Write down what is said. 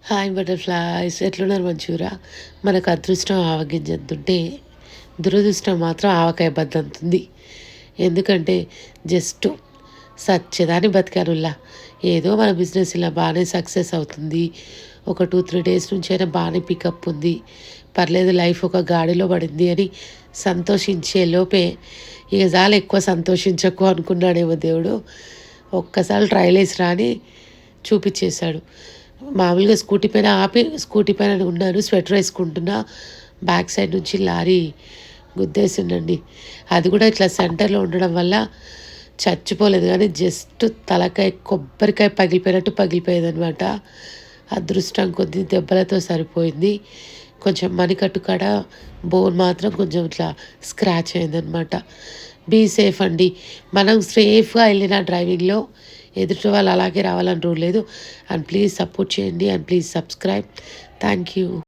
Hi butterflies ఎట్లున్నారు మంచిగురా? మనకు అదృష్టం ఆవగింజంతుంటే, దురదృష్టం మాత్రం ఆవకాయ బద్దంతుంది. ఎందుకంటే జస్ట్ సచ్చేదాన్ని బతికానుల్లా. ఏదో మన బిజినెస్ ఇలా బాగానే సక్సెస్ అవుతుంది. ఒక 2, 3 డేస్ నుంచైనా బాగానే పికప్ ఉంది. పర్లేదు లైఫ్ ఒక గాడిలో పడింది అని సంతోషించే లోపే ఇక చాలు ఎక్కువ సంతోషించకు అనుకున్నాడేమో దేవుడు. ఒక్కసారి ట్రైల్ ఏసిరా అని చూపిచ్చేశాడు. మామూలుగా స్కూటీ పైన ఆపి స్కూటీ పైన ఉన్నాను. స్వెటర్ వేసుకుంటున్నా. బ్యాక్ సైడ్ నుంచి లారీ గుద్దేసిందండి. అది కూడా ఇట్లా సెంటర్లో ఉండడం వల్ల చచ్చిపోలేదు కానీ జస్ట్ తలకాయ కొబ్బరికాయ పగిలిపోయినట్టు పగిలిపోయేదనమాట. అదృష్టం కొద్ది దెబ్బలతో సరిపోయింది. కొంచెం మణికట్టు కాడ బోన్ మాత్రం కొంచెం ఇట్లా స్క్రాచ్ అయిందనమాట. బీ సేఫ్ అండి. మనం సేఫ్గా వెళ్ళిన డ్రైవింగ్లో ఎదుటి వాళ్ళు అలాగే రావాలని రూల్ లేదు. అండ్ ప్లీజ్ సపోర్ట్ చేయండి and please subscribe. Thank you.